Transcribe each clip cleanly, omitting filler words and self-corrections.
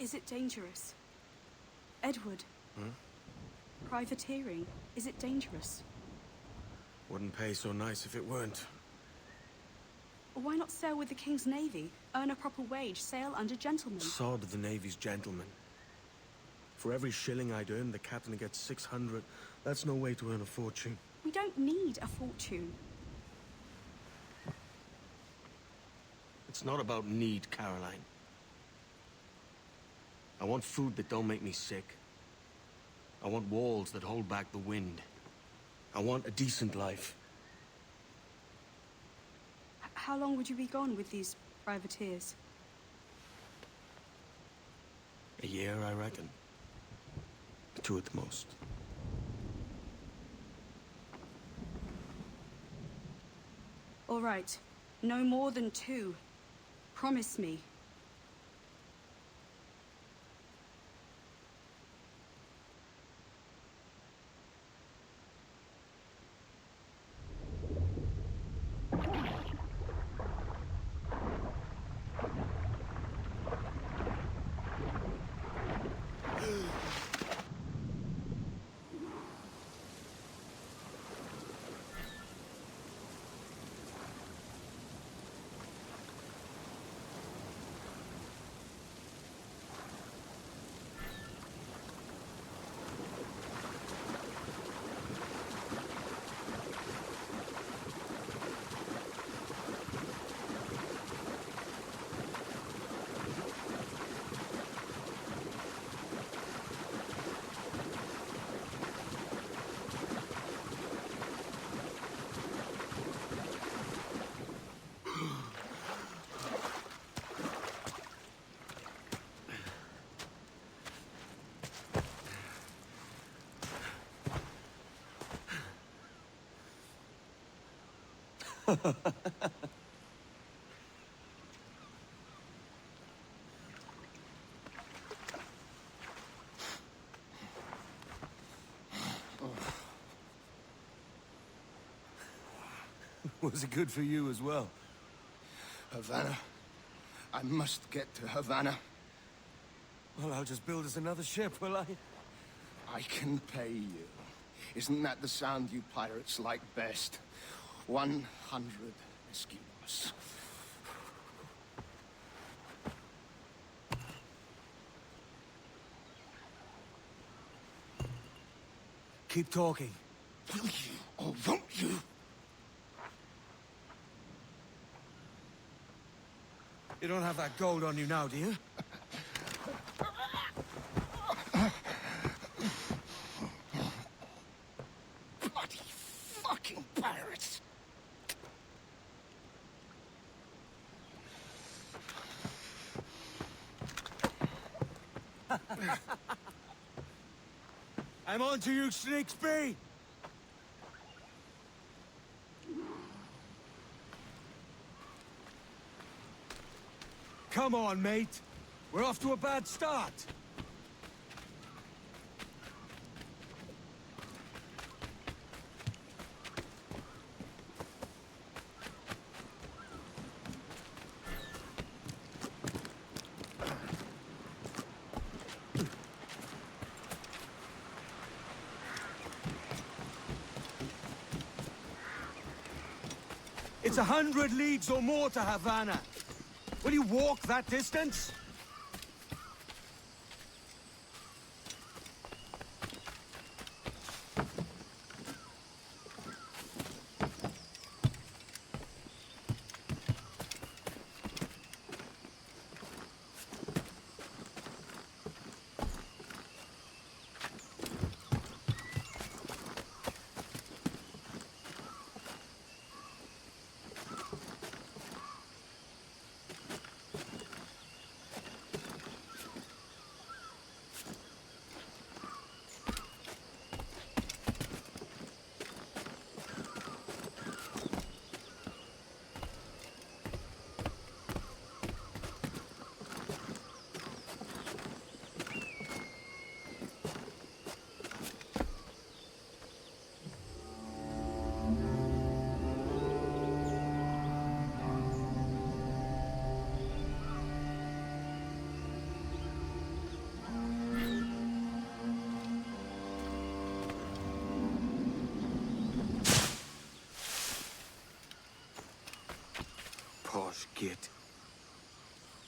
Is it dangerous? Edward? Hmm? Privateering, is it dangerous? Wouldn't pay so nice if it weren't. Why not sail with the King's Navy? Earn a proper wage, sail under gentlemen. Sod the Navy's gentlemen. For every shilling I'd earn, the captain gets 600. That's no way to earn a fortune. We don't need a fortune. It's not about need, Caroline. I want food that don't make me sick. I want walls that hold back the wind. I want a decent life. How long would you be gone with these privateers? A year, I reckon. 2 at the most. All right. No more than 2. Promise me. Was it good for you as well? Havana. I must get to Havana. Well, I'll just build us another ship, will I? I can pay you. Isn't that the sound you pirates like best? 100 escudos. Keep talking. Will you or won't you? You don't have that gold on you now, do you? Bloody fucking pirates! I'm on to you, Snakesby! Come on, mate. We're off to a bad start. It's 100 leagues or more to Havana. Will you walk that distance? Git.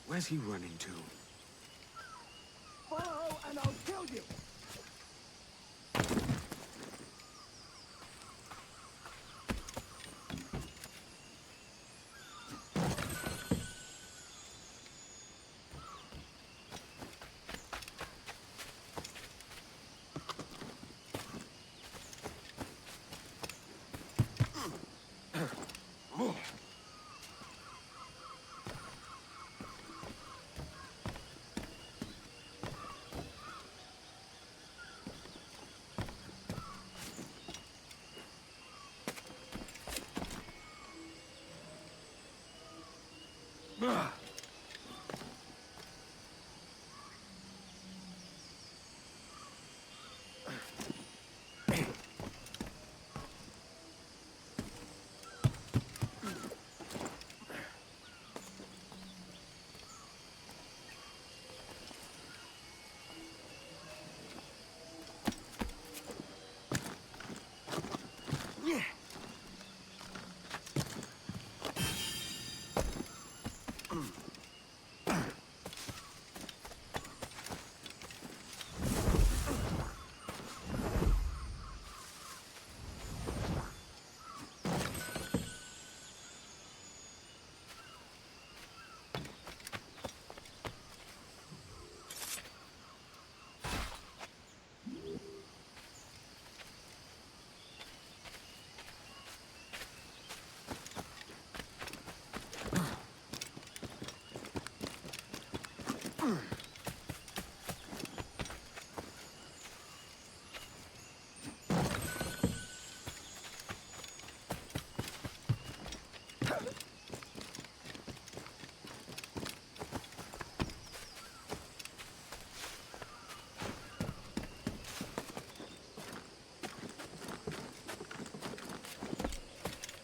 Where's he running to? Follow and I'll kill you!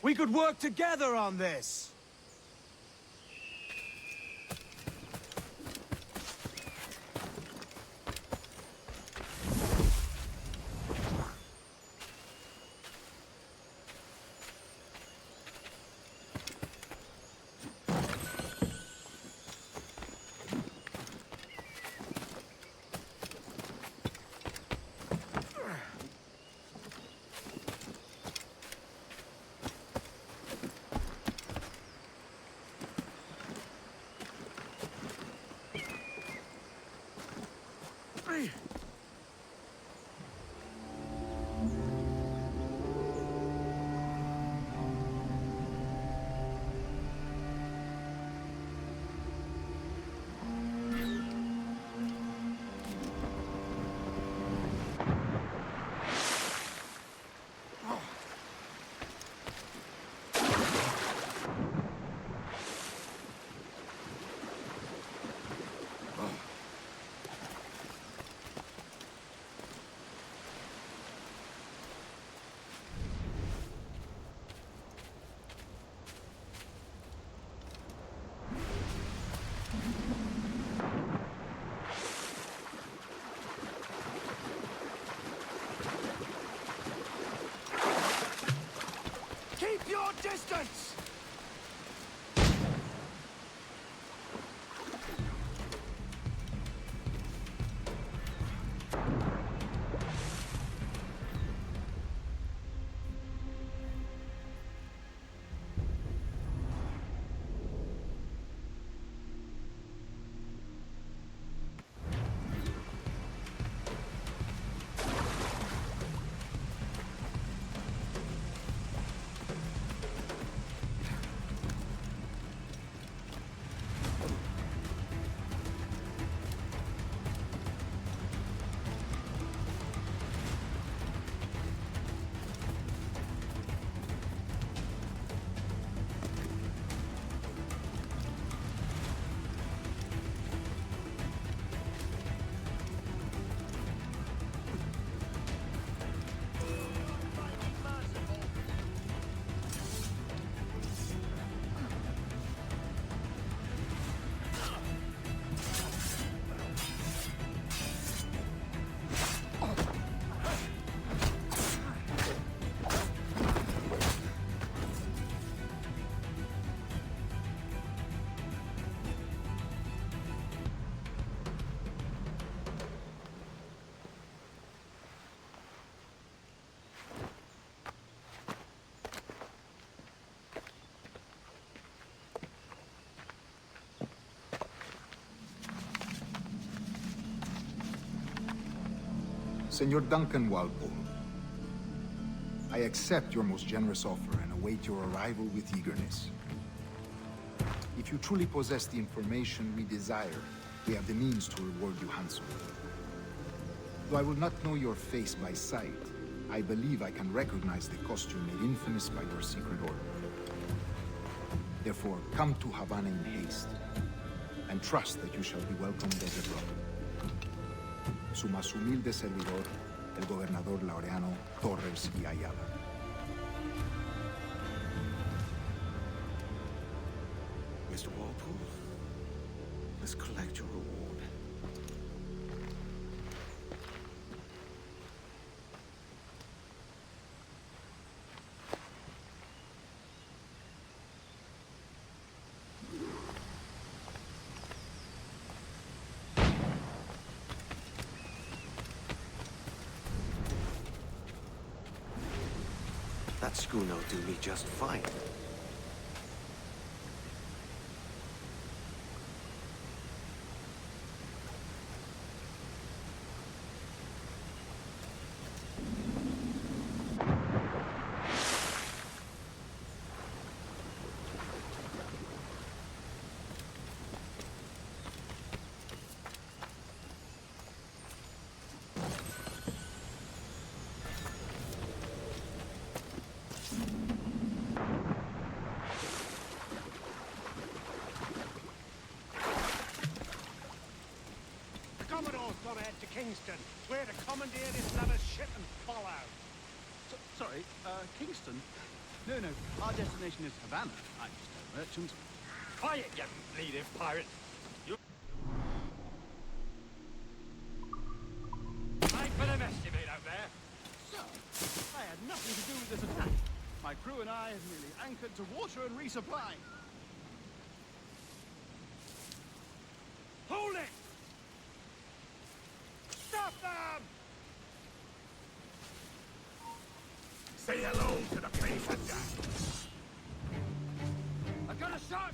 We could work together on this! Keep your distance! Senor Duncan Walpole, I accept your most generous offer and await your arrival with eagerness. If you truly possess the information we desire, we have the means to reward you handsomely. Though I will not know your face by sight, I believe I can recognize the costume made infamous by your secret order. Therefore, come to Havana in haste, and trust that you shall be welcomed as a brother. Su más humilde servidor, el gobernador Laureano Torres y Ayala. Mr. Walpole, let's collect your reward. That schooner'll do me just fine. Commodore's got to head to Kingston. Swear to commandeer this latter's ship and follow. Sorry, Kingston? No, our destination is Havana. I'm just a merchant. Quiet, you bleeding pirate. You... I put an estimate out there. Sir, I had nothing to do with this attack. My crew and I have merely anchored to water and resupply. Hold it! Stop them! Say hello to the passenger. I got a shot!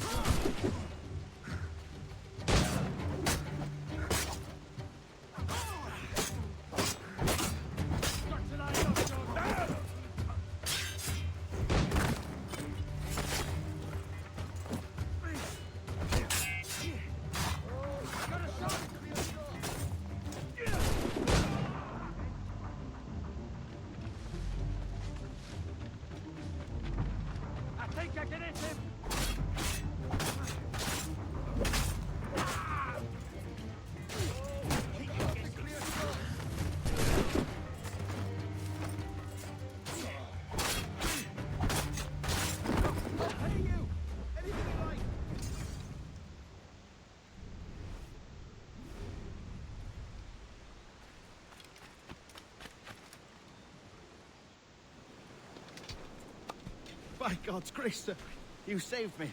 By God's grace, sir, you saved me.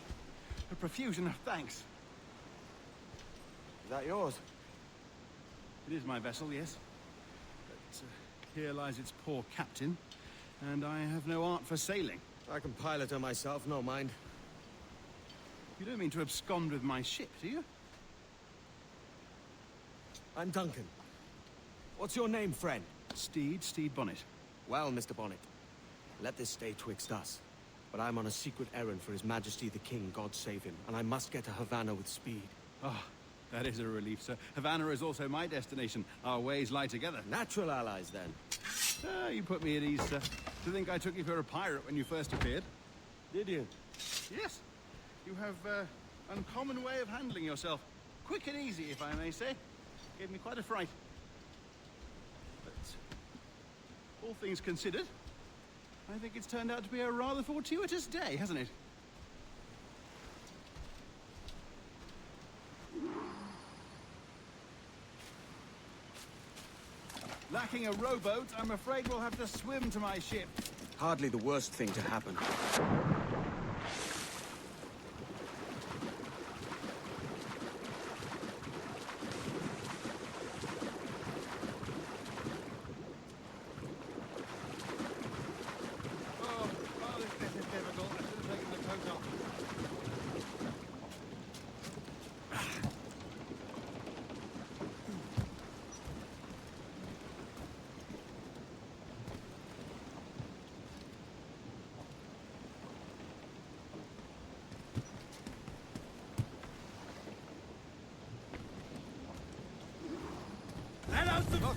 A profusion of thanks. Is that yours? It is my vessel, yes. But here lies its poor captain, and I have no art for sailing. I can pilot her myself, no mind. You don't mean to abscond with my ship, do you? I'm Duncan. What's your name, friend? Steed Bonnet. Well, Mr. Bonnet, let this stay twixt us. But I'm on a secret errand for His Majesty the King, God save him, and I must get to Havana with speed. Ah, that is a relief, sir. Havana is also my destination. Our ways lie together. Natural allies, then. Ah, you put me at ease, sir. To think I took you for a pirate when you first appeared. Did you? Yes. You have uncommon way of handling yourself. Quick and easy, if I may say. Gave me quite a fright. But all things considered, I think it's turned out to be a rather fortuitous day, hasn't it? Lacking a rowboat, I'm afraid we'll have to swim to my ship. Hardly the worst thing to happen.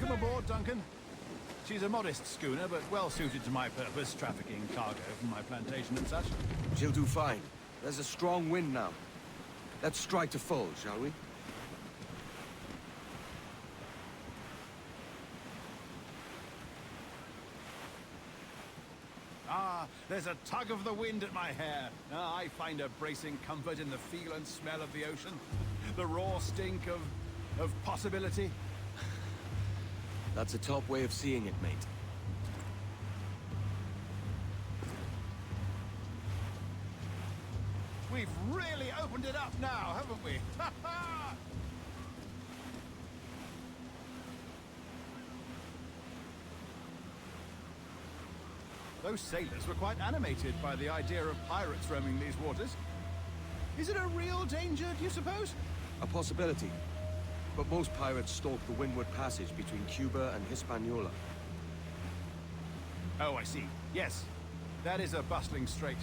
Welcome aboard, Duncan. She's a modest schooner, but well suited to my purpose, trafficking cargo from my plantation and such. She'll do fine. There's a strong wind now. Let's strike to full, shall we? Ah, there's a tug of the wind at my hair. Ah, I find a bracing comfort in the feel and smell of the ocean. The raw stink of possibility. That's a top way of seeing it, mate. We've really opened it up now, haven't we? Ha ha! Those sailors were quite animated by the idea of pirates roaming these waters. Is it a real danger, do you suppose? A possibility. But most pirates stalk the windward passage between Cuba and Hispaniola. Oh, I see. Yes, that is a bustling strait.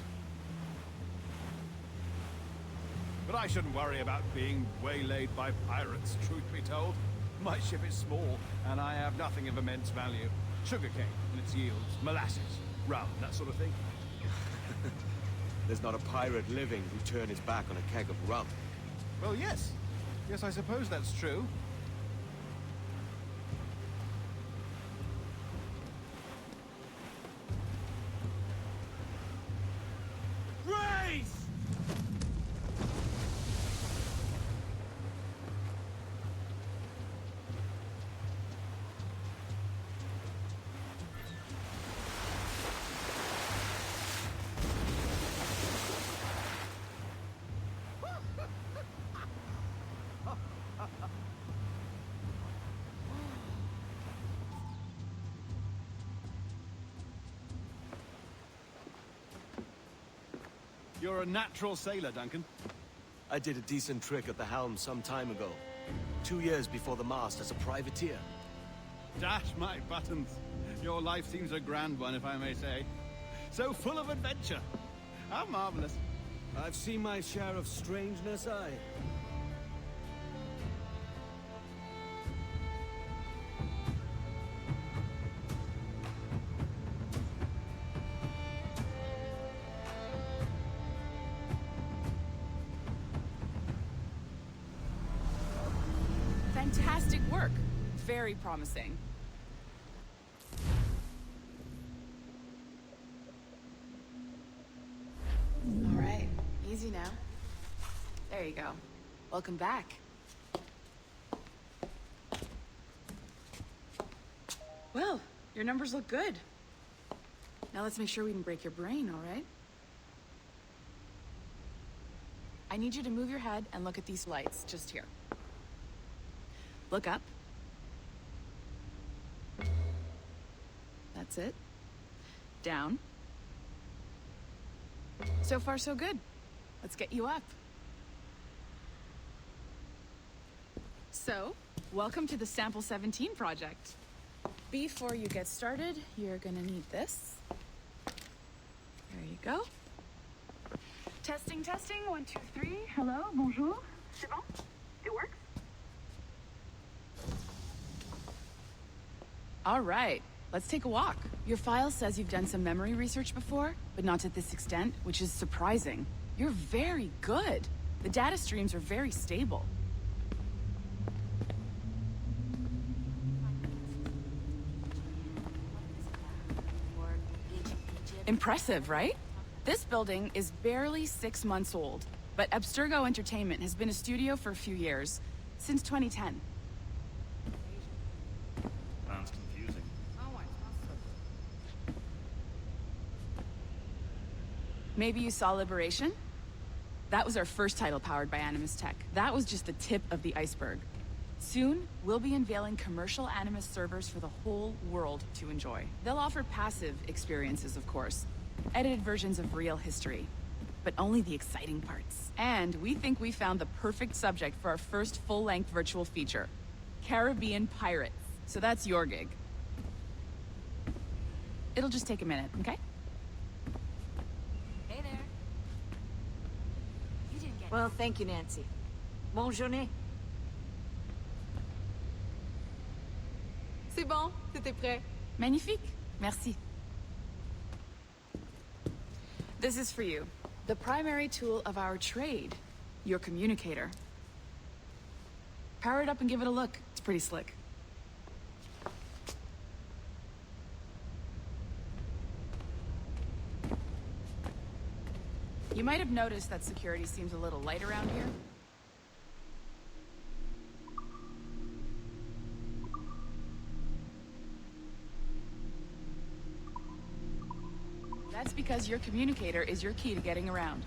But I shouldn't worry about being waylaid by pirates, truth be told. My ship is small, and I have nothing of immense value. Sugarcane and its yields, molasses, rum, that sort of thing. There's not a pirate living who'd turn his back on a keg of rum. Well, yes. Yes, I suppose that's true. Race! You're a natural sailor, Duncan. I did a decent trick at the helm some time ago. 2 years before the mast as a privateer. Dash my buttons. Your life seems a grand one, if I may say. So full of adventure. How marvelous. I've seen my share of strangeness, aye. Fantastic work. Very promising. All right, easy now. There you go. Welcome back. Well, your numbers look good. Now let's make sure we can break your brain, all right? I need you to move your head and look at these lights just here. Look up. That's it. Down. So far, so good. Let's get you up. So, welcome to the Sample 17 project. Before you get started, you're gonna need this. There you go. Testing, testing, 1, 2, 3. Hello, bonjour. C'est bon? It works? All right, let's take a walk. Your file says you've done some memory research before, but not to this extent, which is surprising. You're very good. The data streams are very stable. Impressive, right? This building is barely 6 months old, but Abstergo Entertainment has been a studio for a few years, since 2010. Sounds confusing. Maybe you saw Liberation? That was our first title powered by Animus Tech. That was just the tip of the iceberg. Soon, we'll be unveiling commercial Animus servers for the whole world to enjoy. They'll offer passive experiences, of course. Edited versions of real history. But only the exciting parts. And we think we found the perfect subject for our first full-length virtual feature. Caribbean pirates. So that's your gig. It'll just take a minute, okay? Hey there. You didn't get... Well, thank you, Nancy. Bonne journée. bon, c'était prêt. Magnifique. Merci. This is for you. The primary tool of our trade. Your communicator. Power it up and give it a look. It's pretty slick. You might have noticed that security seems a little light around here. That's because your communicator is your key to getting around.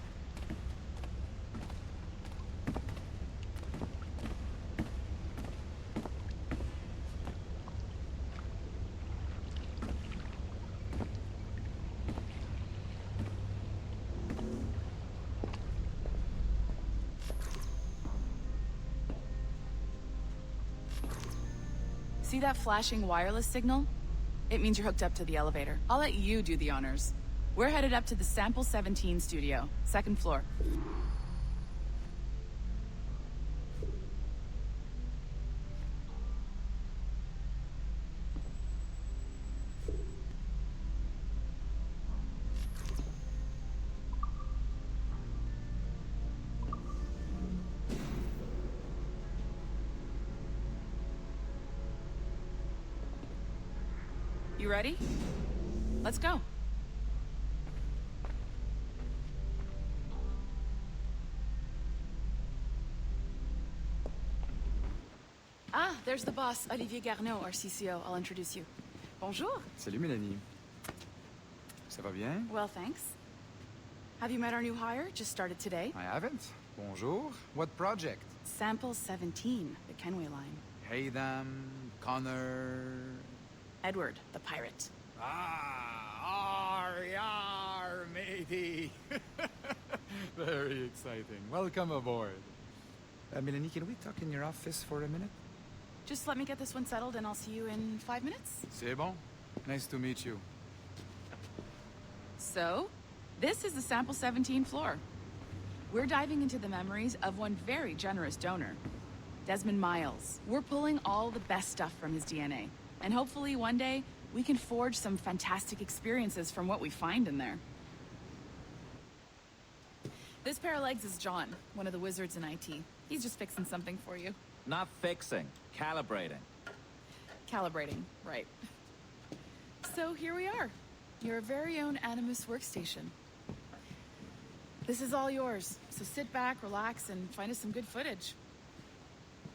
See that flashing wireless signal? It means you're hooked up to the elevator. I'll let you do the honors. We're headed up to the Sample 17 studio, 2nd floor. You ready? Let's go. Ah, there's the boss, Olivier Garneau, our CCO. I'll introduce you. Bonjour. Salut Mélanie. Ça va bien? Well, thanks. Have you met our new hire? Just started today. I haven't. Bonjour. What project? Sample 17, the Kenway line. Hey them, Connor... Edward, the pirate. Ah, yar, matey. Very exciting. Welcome aboard. Mélanie, can we talk in your office for a minute? Just let me get this one settled and I'll see you in 5 minutes. C'est bon. Nice to meet you. So, this is the Sample 17 floor. We're diving into the memories of one very generous donor, Desmond Miles. We're pulling all the best stuff from his DNA. And hopefully one day, we can forge some fantastic experiences from what we find in there. This pair of legs is John, one of the wizards in IT. He's just fixing something for you. Not fixing, calibrating. Calibrating, right. So here we are, your very own Animus workstation. This is all yours, so sit back, relax, and find us some good footage.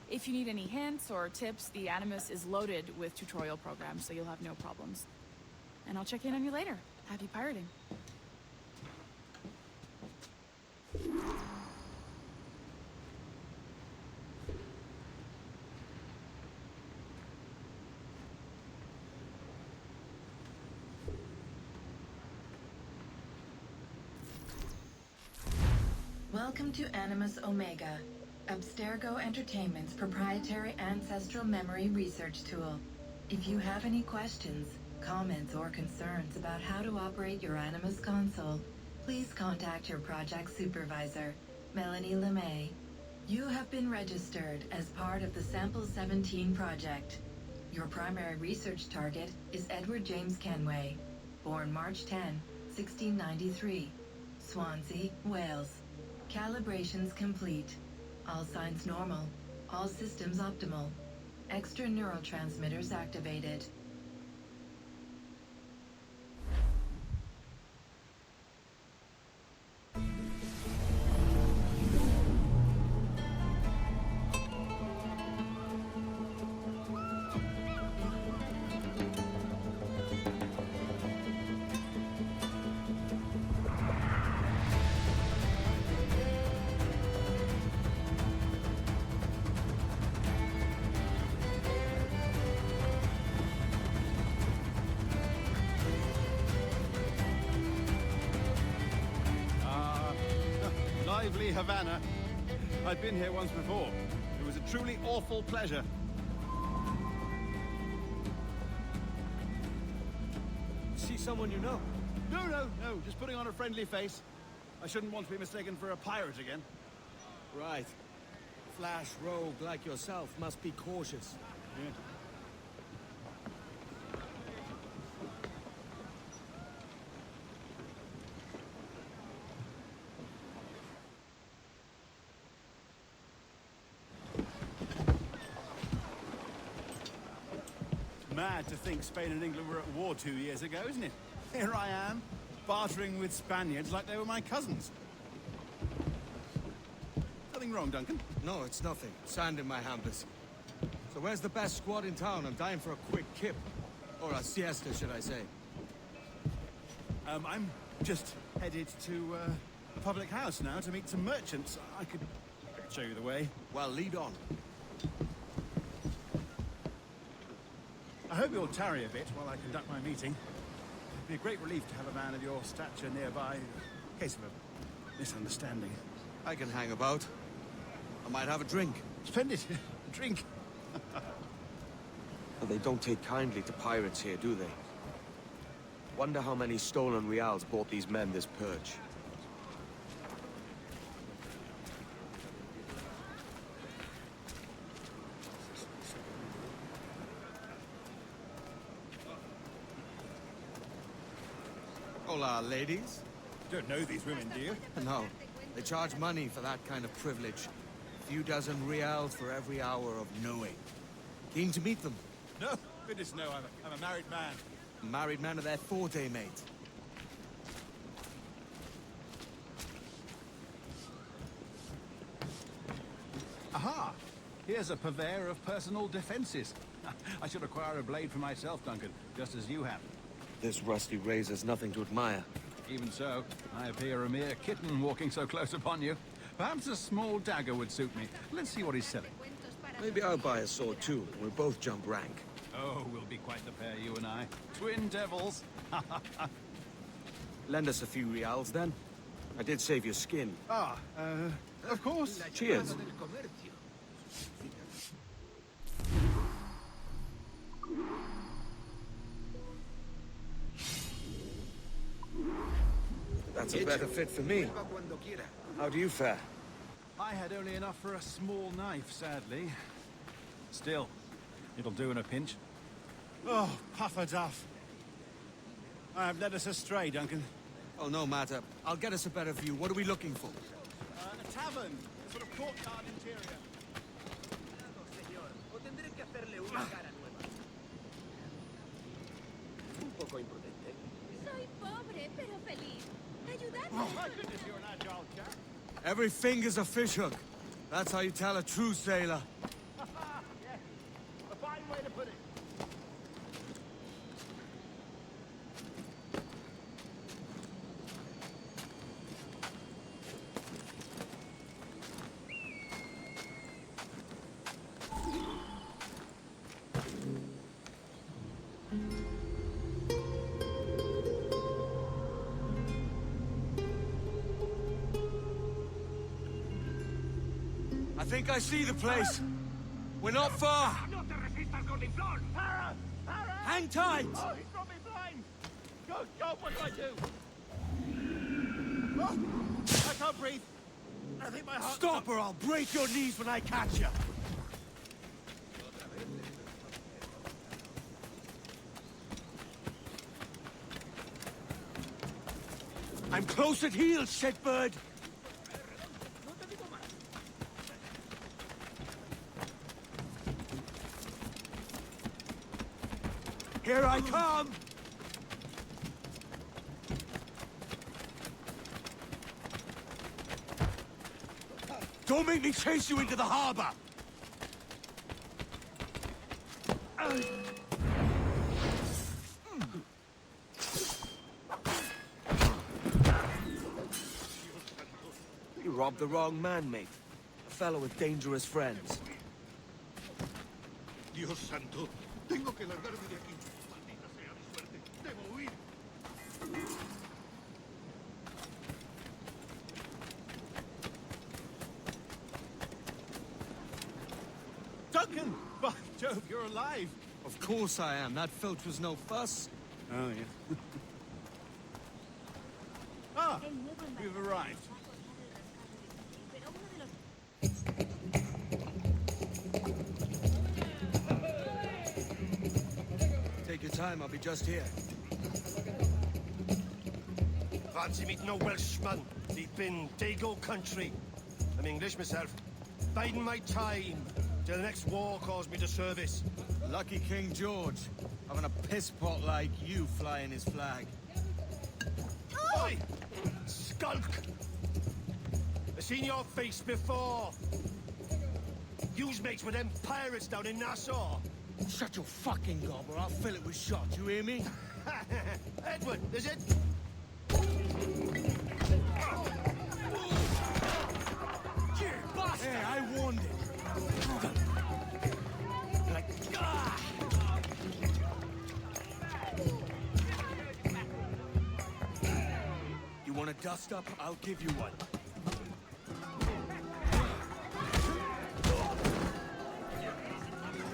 If you need any hints or tips, the Animus is loaded with tutorial programs, so you'll have no problems. And I'll check in on you later. Happy pirating. Welcome to Animus Omega, Abstergo Entertainment's proprietary ancestral memory research tool. If you have any questions, comments, or concerns about how to operate your Animus console, please contact your project supervisor, Melanie LeMay. You have been registered as part of the Sample 17 project. Your primary research target is Edward James Kenway, born March 10, 1693, Swansea, Wales. Calibrations complete. All signs normal. All systems optimal. Extra neurotransmitters activated. Lively Havana. I've been here once before. It was a truly awful pleasure. See someone you know? No, just putting on a friendly face. I shouldn't want to be mistaken for a pirate again. Right. Flash rogue like yourself must be cautious. Yeah. Mad to think Spain and England were at war 2 years ago, isn't it? Here I am, bartering with Spaniards like they were my cousins. Nothing wrong, Duncan? No, it's nothing. Sand in my hampers. So where's the best squad in town? I'm dying for a quick kip. Or a siesta, should I say. I'm just headed to a public house now to meet some merchants. I could show you the way. Well, lead on. I hope you'll tarry a bit while I conduct my meeting. It'd be a great relief to have a man of your stature nearby, in case of a misunderstanding. I can hang about. I might have a drink. Splendid. Drink. They don't take kindly to pirates here, do they? Wonder how many stolen reals bought these men this purge. Hola, ladies. You don't know these women, do you? No. They charge money for that kind of privilege. A few dozen reals for every hour of knowing. Keen to meet them? No, goodness no, I'm a married man. A married man of their forte, mate. Aha! Here's a purveyor of personal defenses. I should acquire a blade for myself, Duncan, just as you have. This rusty razor's nothing to admire. Even so, I appear a mere kitten walking so close upon you. Perhaps a small dagger would suit me. Let's see what he's selling. Maybe I'll buy a sword too. We'll both jump rank. Oh, we'll be quite the pair, you and I. Twin devils. Lend us a few reals, then. I did save your skin. Of course. Cheers. That's a better fit for me. How do you fare? I had only enough for a small knife, sadly. Still, it'll do in a pinch. Oh, puffer duff. I have led us astray, Duncan. Oh, no matter. I'll get us a better view. What are we looking for? A tavern. A sort of courtyard interior. Soy pobre, pero feliz. Ayúdame. Oh, my goodness, you're an agile chap. Every finger's a fishhook. That's how you tell a true sailor. Yes. A fine way to put it. I think I see the place. We're not far. No te resistas, Godinflón! Para! Hang tight! Oh, he's got me blind! Go, what do I do? Oh, I can't breathe. I think my heart... Stop or I'll break your knees when I catch you. I'm close at heel, shitbird. Here I come! Don't make me chase you into the harbor! You robbed the wrong man, mate. A fellow with dangerous friends. Dios santo, tengo que largarme de aquí. Maldita sea mi suerte. Debo huir. Duncan! By Jove, you're alive! Of course I am. That filch was no fuss. Oh, yeah. Ah! We've arrived. Take your time, I'll be just here. Fancy meeting no Welshman deep in Dago country. I'm English myself. Biding my time till the next war calls me to service. Lucky King George. Having a piss pot like you flying his flag. Oi! Skulk! I've seen your face before. You's mates with them pirates down in Nassau. Shut your fucking gob or I'll fill it with shot, you hear me? Edward, is it? You bastard! Hey, I warned him. Like, ah! You want a dust up? I'll give you one.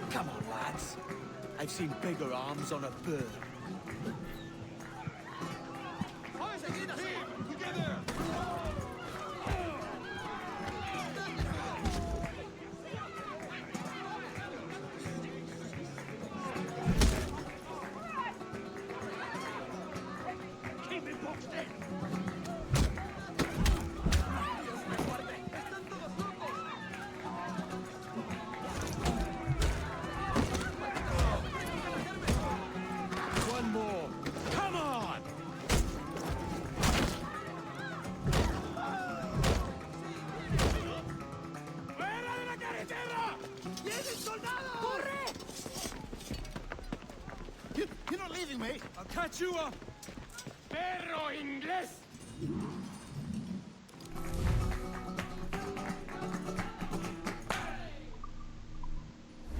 Come on, lads. I've seen bigger arms on a bird. One more. Come on! ¡Fuera de la carretera! ¡Vienen soldados! ¡Corre! You're not leaving me? I'll catch you up! ¡Perro inglés!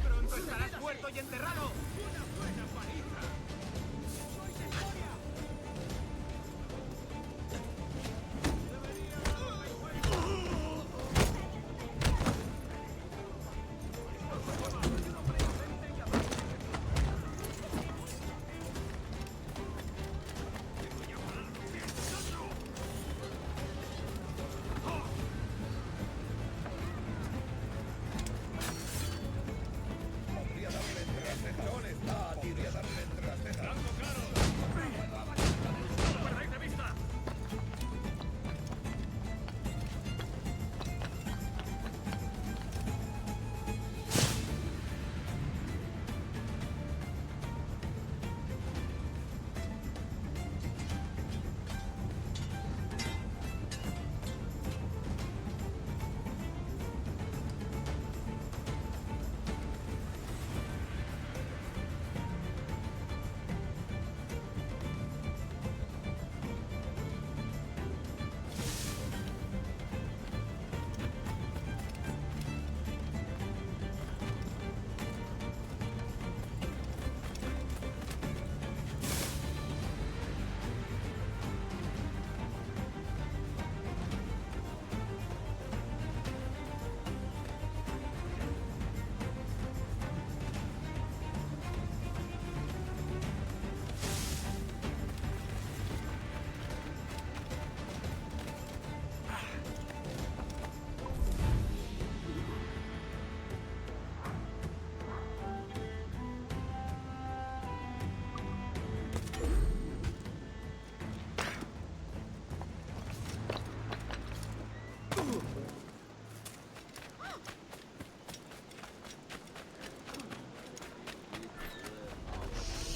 ¡Pronto estarás muerto y enterrado!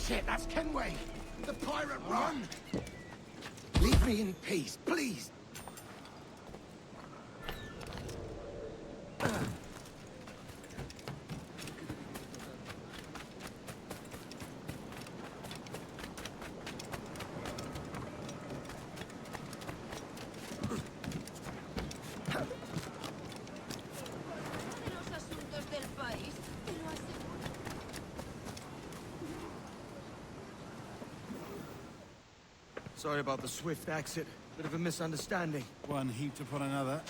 Shit, that's Kenway! The pirate run! Leave me in peace, please! Los asuntos del país, pero aseguro. Sorry about the swift exit. Bit of a misunderstanding. One heaped upon another.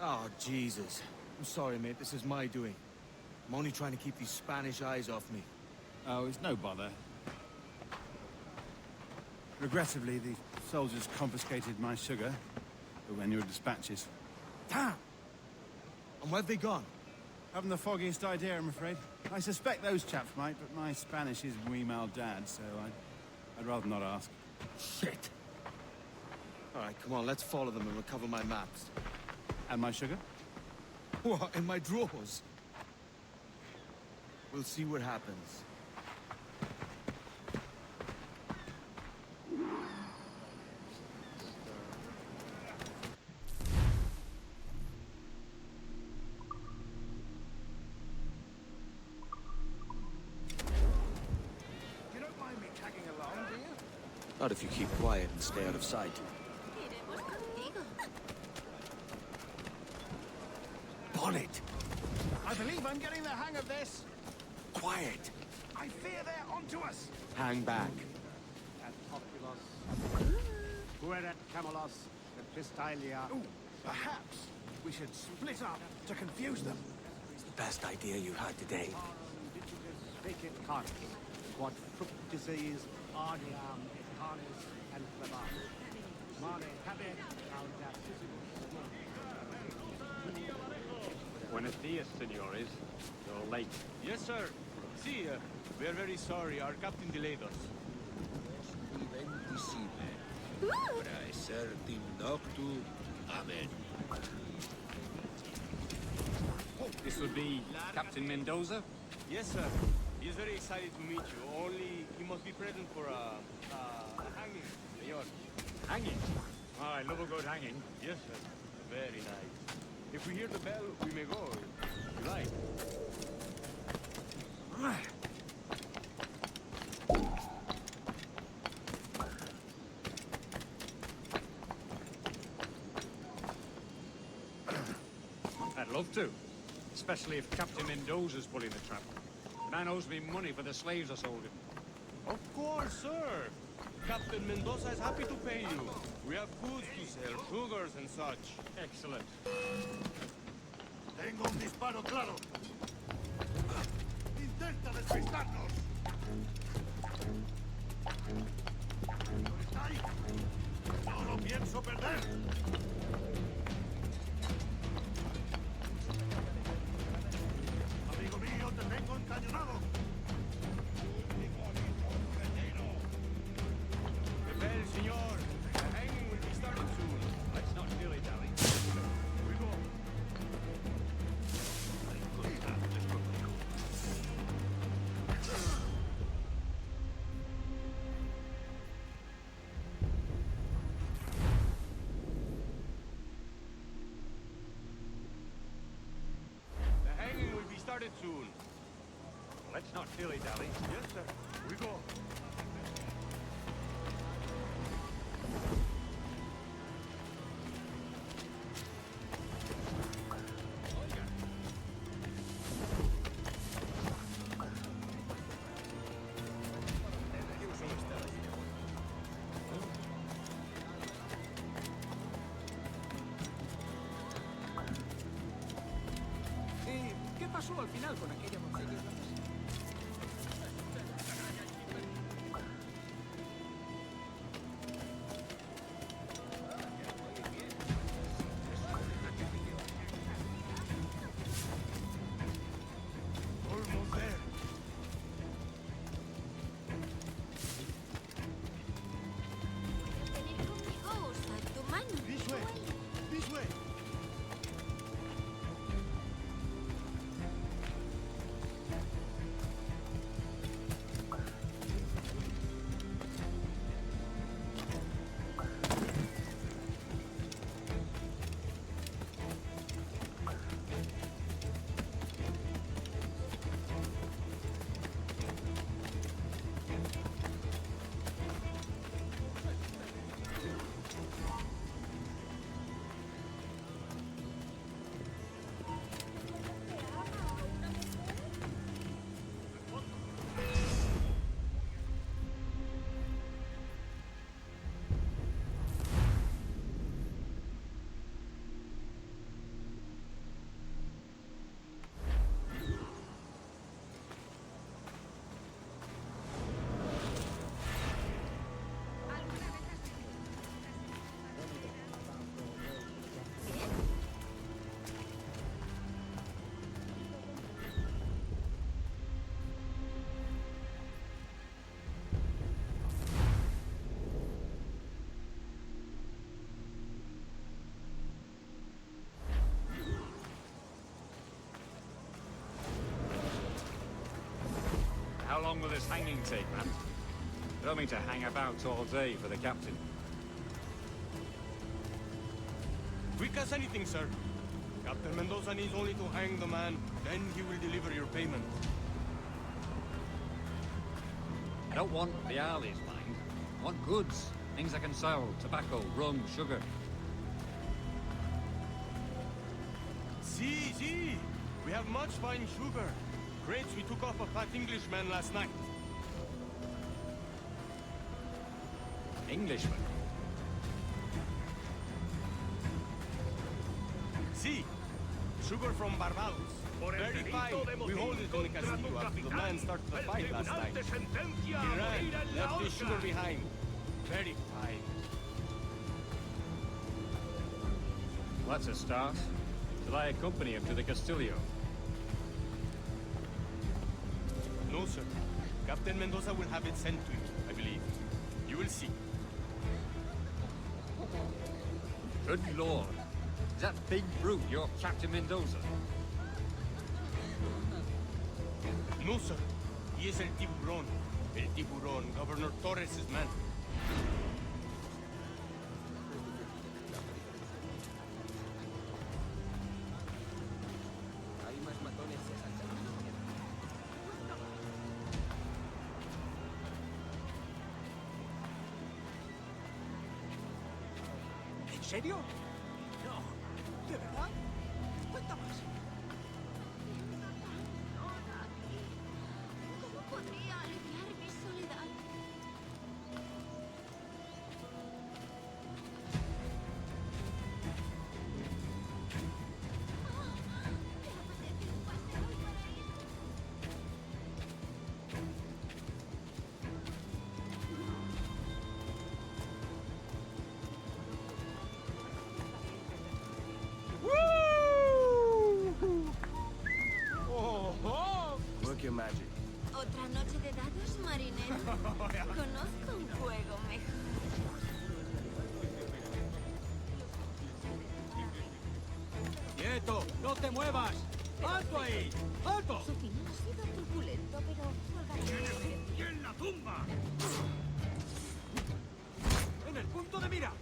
Oh, Jesus. I'm sorry, mate. This is my doing. I'm only trying to keep these Spanish eyes off me. Oh, it's no bother. Regrettably, the soldiers confiscated my sugar when your dispatches. Damn! And where've they gone? Haven't the foggiest idea, I'm afraid. I suspect those chaps might, but my Spanish is wee mal dad, so I'd rather not ask. Shit. All right, come on, let's follow them and recover my maps. And my sugar? What, in my drawers? We'll see what happens. Not if you keep quiet and stay out of sight. Iremos contigo. Bonnet! I believe I'm getting the hang of this. Quiet! I fear they're onto us. Hang back. At Oculos, Gueret Camelos, and Pistylia. Ooh, perhaps we should split up to confuse them. It's the best idea you had today. Fecit carve, quod fructices ardiam et carnes and clevar. Mane habet Buenos dias, senores. You're late. Yes, sir. See, we are very sorry. Our captain delayed us. Amen. This would be Captain Mendoza? Yes, sir. He is very excited to meet you. Only he must be present for a hanging, senor. Hanging? Oh, I love a good hanging. Yes, sir. Very nice. If we hear the bell, we may go. If you like. I'd love to. Especially if Captain Mendoza's pulling the trap. The man owes me money for the slaves I sold him. Of course, sir. Captain Mendoza is happy to pay you. We have goods to sell, sugars and such. Excellent. Tengo un disparo claro. Intenta despistarnos. ¿Está ahí? No lo pienso perder. Amigo mío, te tengo encañonado. The bell, senor. The hanging will be starting soon. Let's not dilly-dally. We go. The hanging will be started soon. Let's not dilly-dally. Yes, sir. We go. ¿Qué pasó al final con aquella doncella irlandesa? Almost there. Venir conmigo, usa tu mano. This way. This way. How long will this hanging take, man? I don't mean to hang about all day for the captain. Quick as anything, sir. Captain Mendoza needs only to hang the man, then he will deliver your payment. I don't want the Arley's mind. I What goods? Things I can sell. Tobacco, rum, sugar. See. We have much fine sugar. Crates we took off a fat Englishman last night. Englishman? See, sugar from Barbados. Very fine. We hold it in the castillo after the man started the fight last night. He ran, left his sugar behind. Very fine. That's a start. Shall I accompany him to the Castillo? No, sir. Captain Mendoza will have it sent to you, I believe. You will see. Good lord. Is that big brute your Captain Mendoza? No, sir. He is El Tiburon. El Tiburon, Governor Torres' man. ¿En serio? No. ¿De verdad? Cuenta más. ¿Cómo podría aliviar mi soledad? Work your magic. ¿Otra noche de dados, marinero? Conozco un juego mejor. ¡Quieto! ¡No te muevas! ¡Alto ahí! ¡Alto! Su final ha sido truculento, pero... ¡Y en la tumba! ¡En el punto de mira!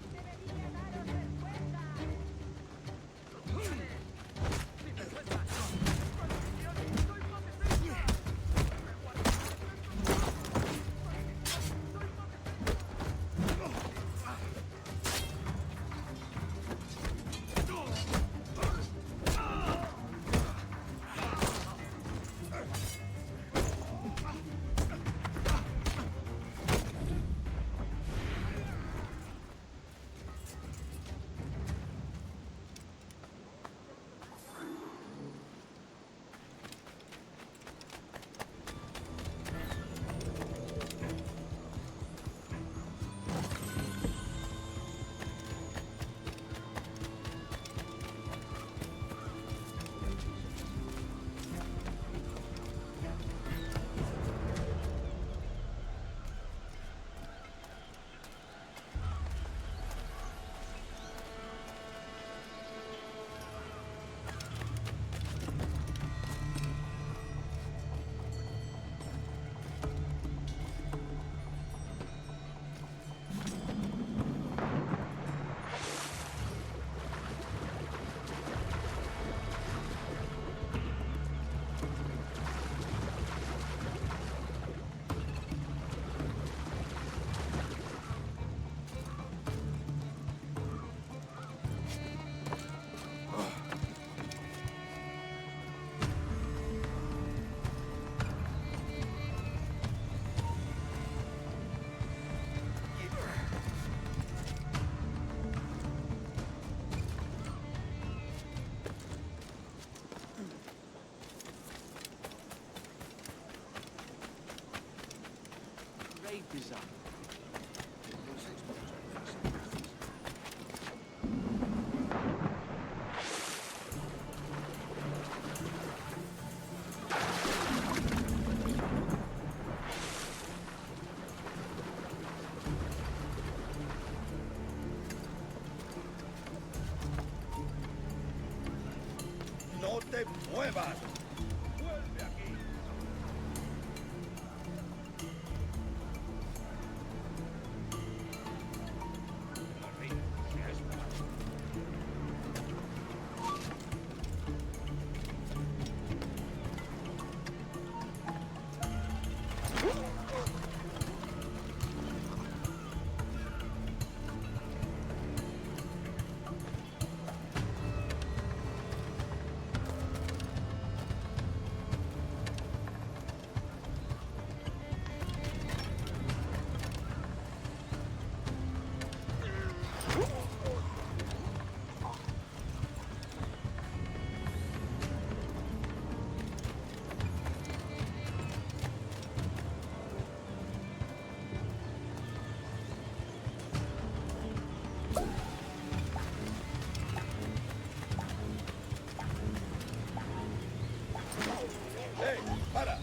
¡No te muevas! ¡Vuelve aquí! Hey, para!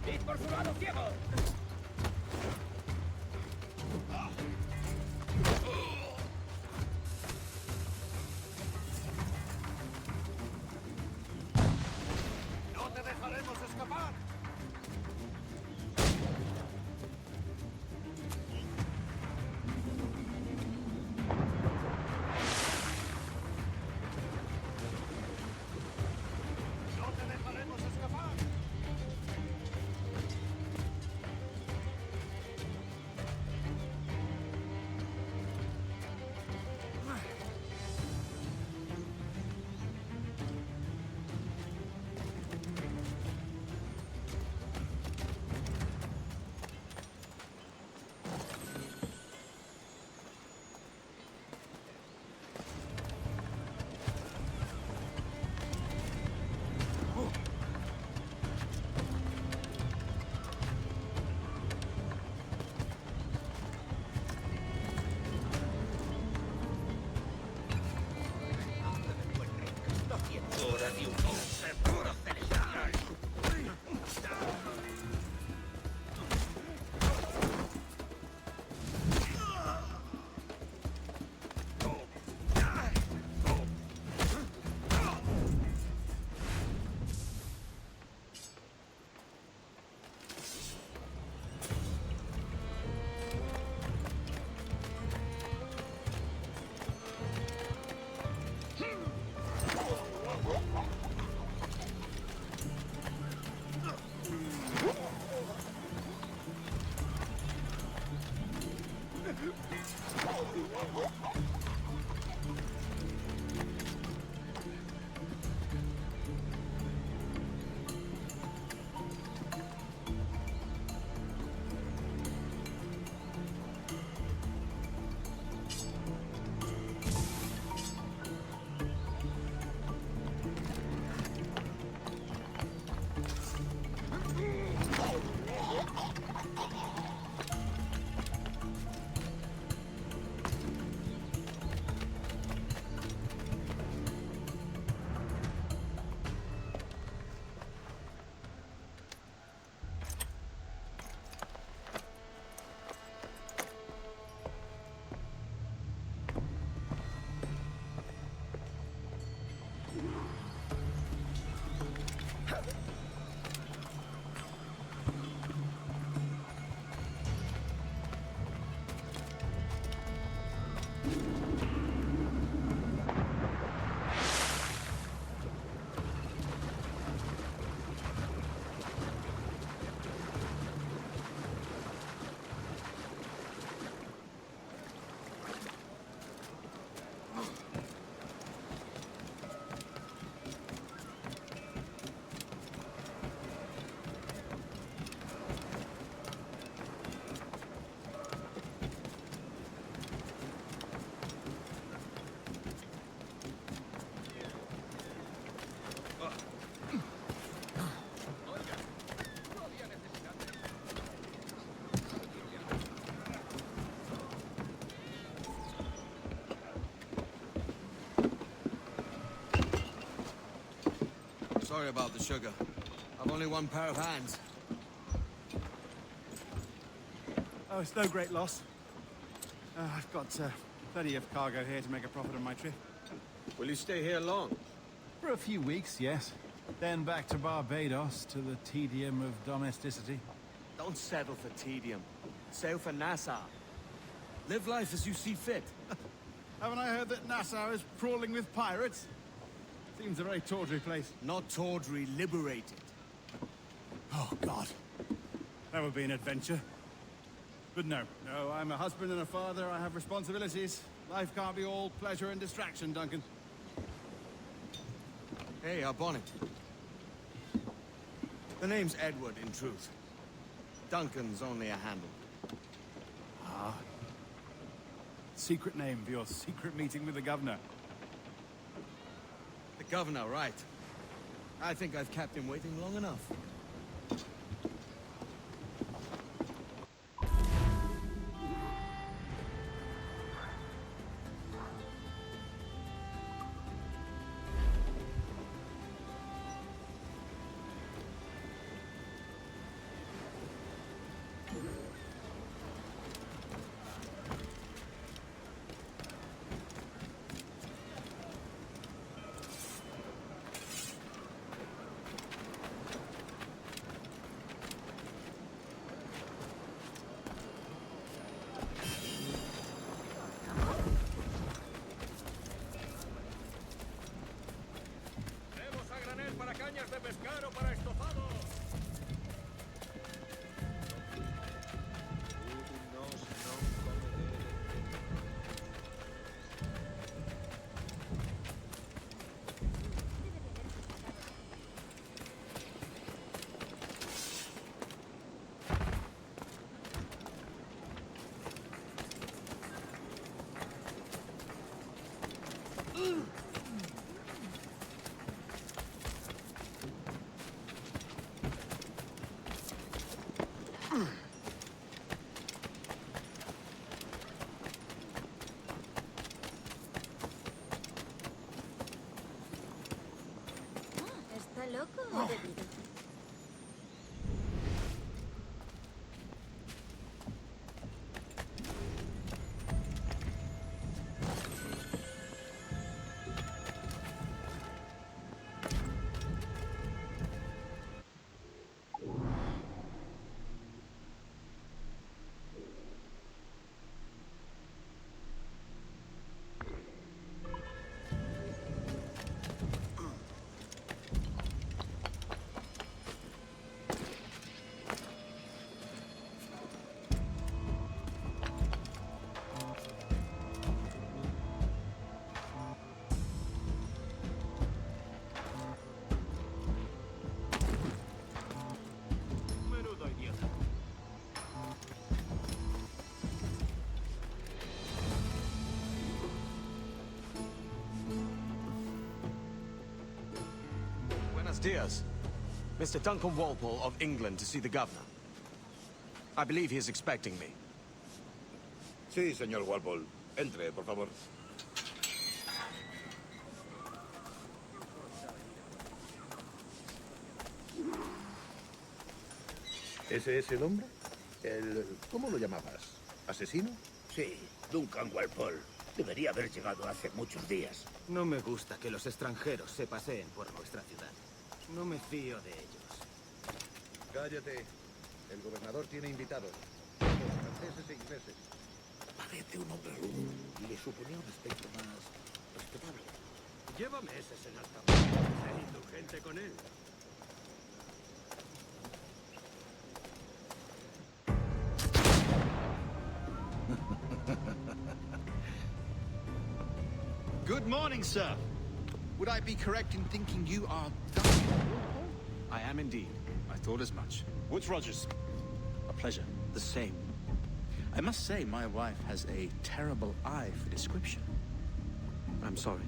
¡Id por su lado ciego! ¡No te dejaremos escapar! ¡No te dejaremos escapar! Sorry about the sugar. I've only one pair of hands. Oh, it's no great loss. I've got plenty of cargo here to make a profit on my trip. Will you stay here long? For a few weeks, yes. Then back to Barbados, to the tedium of domesticity. Don't settle for tedium. Sail for Nassau. Live life as you see fit. Haven't I heard that Nassau is crawling with pirates? Seems a very tawdry place. Not tawdry, liberated. Oh, God. That would be an adventure. But no, I'm a husband and a father. I have responsibilities. Life can't be all pleasure and distraction, Duncan. Hey, our bonnet. The name's Edward, in truth. Duncan's only a handle. Ah. Secret name for your secret meeting with the governor. The governor, right. I think I've kept him waiting long enough. ¿Está loco o bebido? Buenos dias. Mr. Duncan Walpole of England to see the governor. I believe he is expecting me. Sí, señor Walpole. Entre, por favor. ¿Ese es el hombre? ¿Cómo lo llamabas? ¿Asesino? Sí, Duncan Walpole. Debería haber llegado hace muchos días. No me gusta que los extranjeros se paseen por nuestra ciudad. No me fío de ellos. Cállate. El gobernador tiene invitados. Todos franceses e ingleses. Parece un hombre rudo y le suponía un aspecto más respetable. Llévame ese senador. Sé indulgente con él. Good morning, sir. Would I be correct in thinking you are Duncan Walpole? I am indeed. I thought as much. Woods Rogers. A pleasure. The same. I must say, my wife has a terrible eye for description. I'm sorry.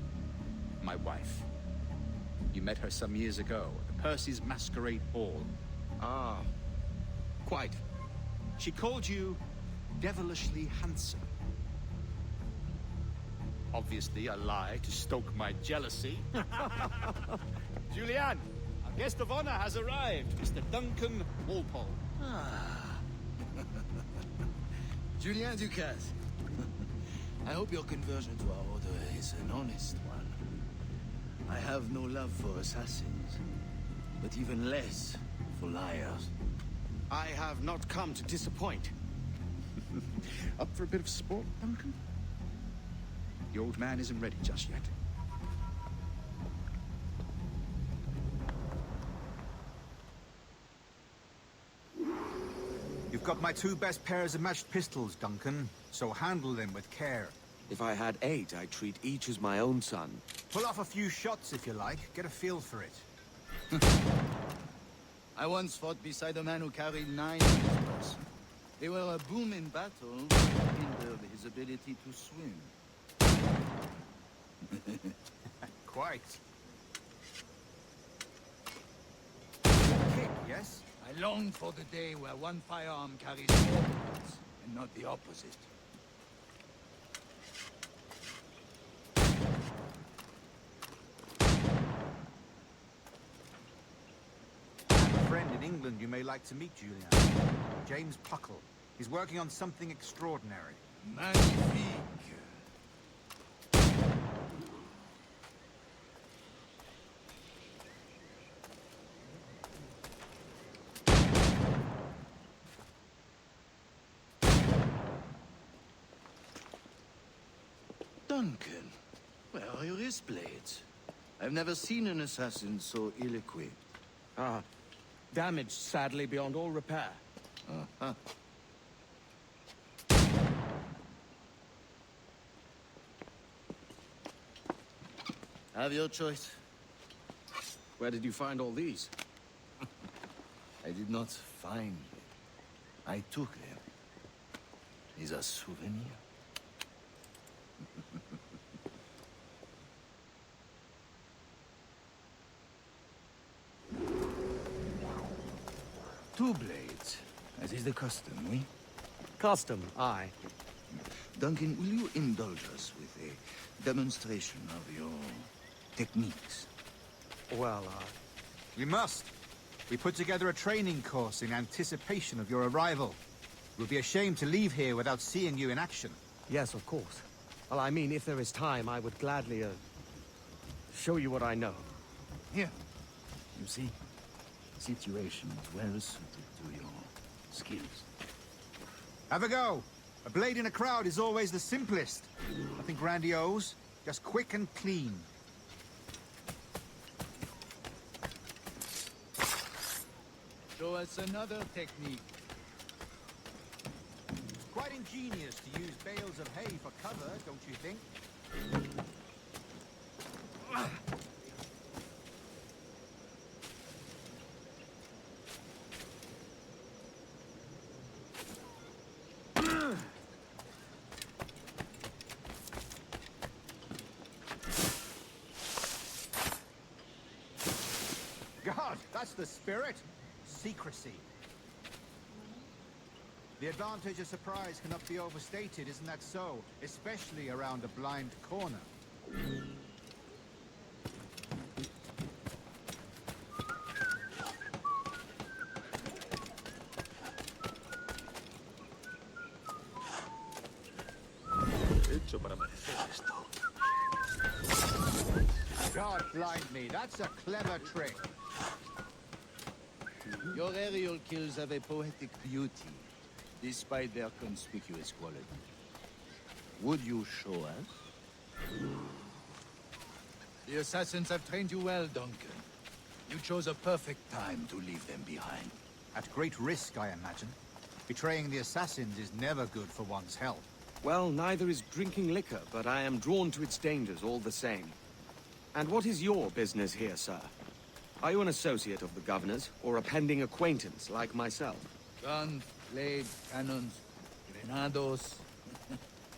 My wife. You met her some years ago at the Percy's Masquerade Ball. Ah, quite. She called you devilishly handsome. Obviously a lie to stoke my jealousy. Julianne, our guest of honor has arrived, Mr. Duncan Walpole. Julien Ducasse. I hope your conversion to our order is an honest one. I have no love for assassins, but even less for liars. I have not come to disappoint. Up for a bit of sport, Duncan? The old man isn't ready just yet. You've got my 2 best pairs of matched pistols, Duncan, so handle them with care. If I had 8, I'd treat each as my own son. Pull off a few shots if you like, get a feel for it. I once fought beside a man who carried 9 in his purse. They were a boom in battle, but hindered his ability to swim. Quite. Kick, yes? I long for the day where one firearm carries more bullets, and not the opposite. I have a friend in England you may like to meet, Julian. James Puckle. He's working on something extraordinary. Magnifique. Duncan, where are your wrist blades? I've never seen an assassin so ill-equipped. Ah, damaged sadly beyond all repair. Uh-huh. Have your choice. Where did you find all these? I did not find them. I took them. Is a souvenir. Two blades, as is the custom, oui? Custom, aye. Duncan, will you indulge us with a demonstration of your techniques? Well, We must. We put together a training course in anticipation of your arrival. It would be a shame to leave here without seeing you in action. Yes, of course. Well, I mean, if there is time, I would gladly, show you what I know. Here. You see? Situations well suited to your skills. Have a go. A blade in a crowd is always the simplest. Nothing grandiose, just quick and clean. Show us another technique. Quite ingenious to use bales of hay for cover, don't you think? God, that's the spirit. Secrecy. The advantage of surprise cannot be overstated, isn't that so? Especially around a blind corner. Hecho para merecer esto. God blind me, that's a clever trick. Your aerial kills have a poetic beauty, despite their conspicuous quality. Would you show us? The assassins have trained you well, Duncan. You chose a perfect time to leave them behind. At great risk, I imagine. Betraying the assassins is never good for one's health. Well, neither is drinking liquor, but I am drawn to its dangers all the same. And what is your business here, sir? Are you an associate of the governor's, or a pending acquaintance like myself? Guns, blades, cannons, grenados,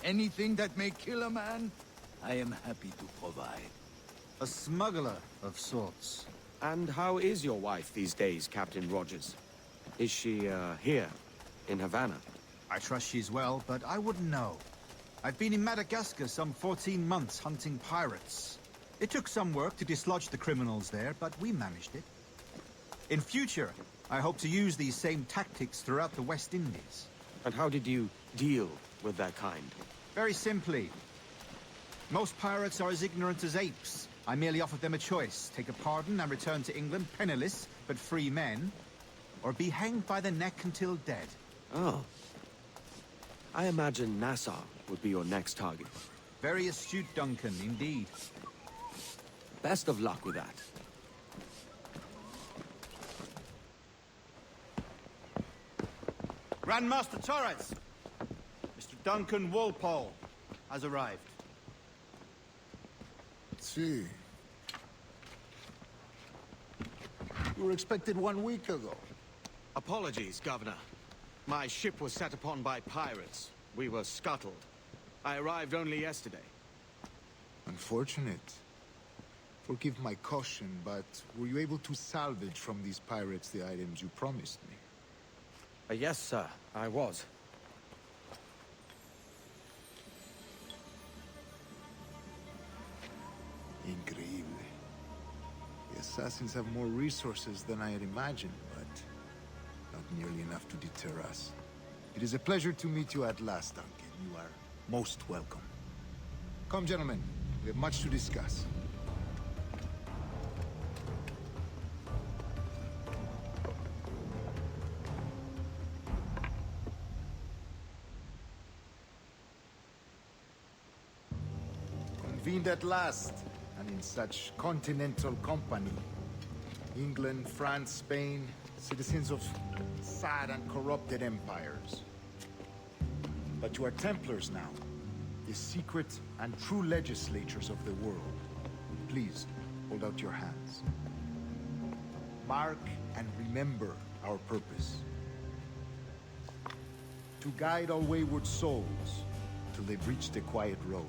anything that may kill a man, I am happy to provide. A smuggler of sorts. And how is your wife these days, Captain Rogers? Is she, here, in Havana? I trust she's well, but I wouldn't know. I've been in Madagascar some 14 months hunting pirates. It took some work to dislodge the criminals there, but we managed it. In future, I hope to use these same tactics throughout the West Indies. And how did you deal with that kind? Very simply. Most pirates are as ignorant as apes. I merely offered them a choice. Take a pardon and return to England penniless, but free men. Or be hanged by the neck until dead. Oh. I imagine Nassau would be your next target. Very astute, Duncan, indeed. Best of luck with that. Grandmaster Torres! Mr. Duncan Walpole has arrived. See. You were expected 1 week ago. Apologies, Governor. My ship was set upon by pirates. We were scuttled. I arrived only yesterday. Unfortunate. Forgive my caution, but were you able to salvage from these pirates the items you promised me? Yes, sir, I was. Increíble. The assassins have more resources than I had imagined, but not nearly enough to deter us. It is a pleasure to meet you at last, Duncan. You are most welcome. Come, gentlemen. We have much to discuss. Convened at last, and in such continental company. England, France, Spain, citizens of sad and corrupted empires. But you are Templars now, the secret and true legislators of the world. Please, hold out your hands. Mark and remember our purpose. To guide all wayward souls till they've reached a quiet road.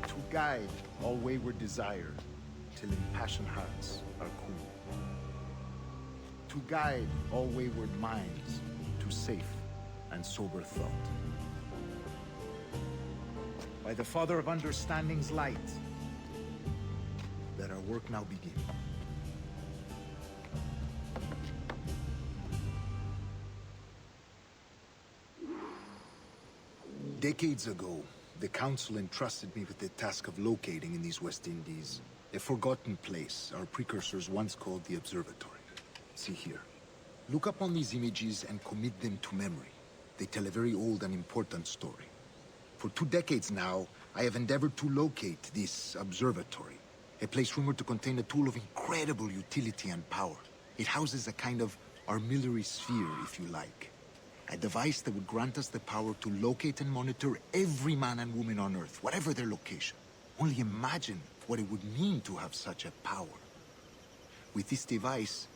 To guide all wayward desire till impassioned hearts are cool. To guide all wayward minds to safe and sober thought. By the Father of Understanding's light, let our work now begin. Decades ago, the Council entrusted me with the task of locating in these West Indies a forgotten place our precursors once called the Observatory. See here. Look upon these images and commit them to memory. They tell a very old and important story. For 2 decades now, I have endeavored to locate this observatory, a place rumored to contain a tool of incredible utility and power. It houses a kind of armillary sphere, if you like. A device that would grant us the power to locate and monitor every man and woman on Earth, whatever their location. Only imagine what it would mean to have such a power. With this device,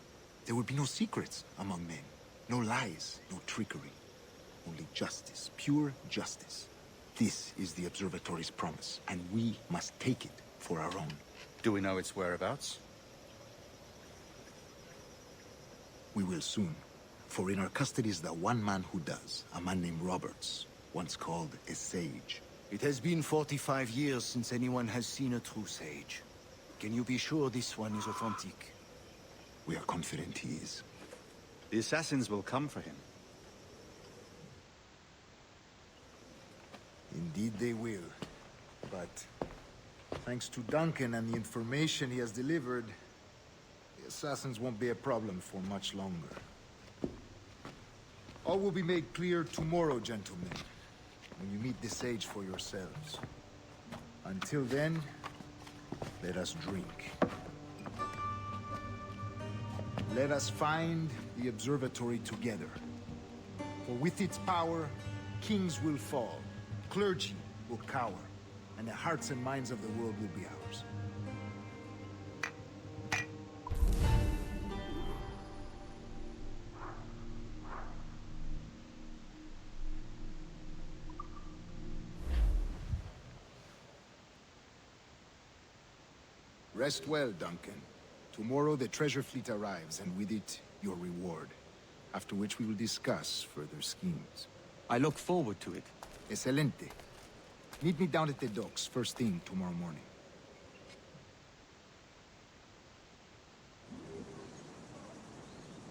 there would be no secrets among men, no lies, no trickery. Only justice, pure justice. This is the observatory's promise, and we must take it for our own. Do we know its whereabouts? We will soon. For in our custody is the one man who does, a man named Roberts, once called a sage. It has been 45 years since anyone has seen a true sage. Can you be sure this one is authentic? We are confident he is. The assassins will come for him. Indeed they will. But thanks to Duncan and the information he has delivered, the assassins won't be a problem for much longer. All will be made clear tomorrow, gentlemen, when you meet the sage for yourselves. Until then, let us drink. Let us find the observatory together. For with its power, kings will fall, clergy will cower, and the hearts and minds of the world will be ours. Rest well, Duncan. Tomorrow the treasure fleet arrives, and with it, your reward. After which we will discuss further schemes. I look forward to it. Excelente. Meet me down at the docks first thing tomorrow morning.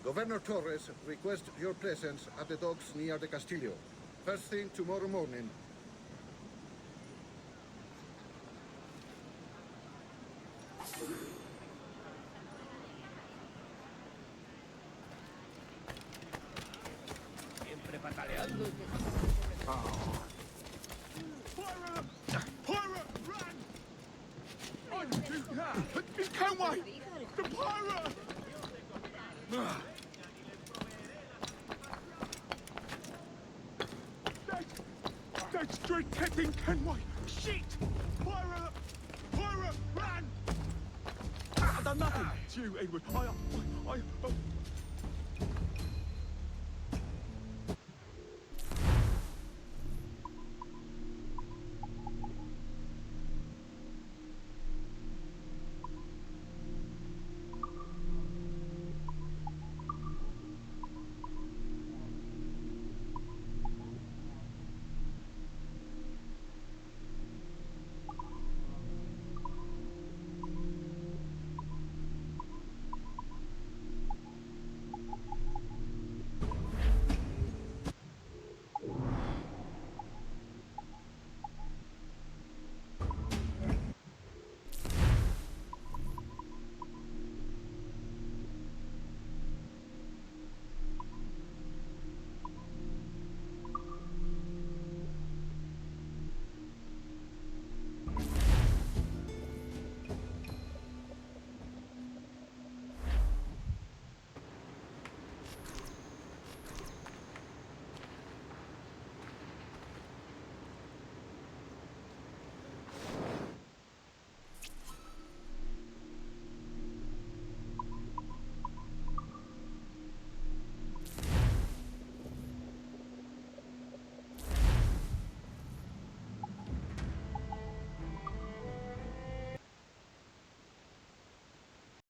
Governor Torres requests your presence at the docks near the Castillo. First thing tomorrow morning. Siempre pataleando. Pirate! Run! Kenway! The pirate! That's straight Captain Kenway! Shit! Pirate! Run! I've done nothing! It's you, Edward. I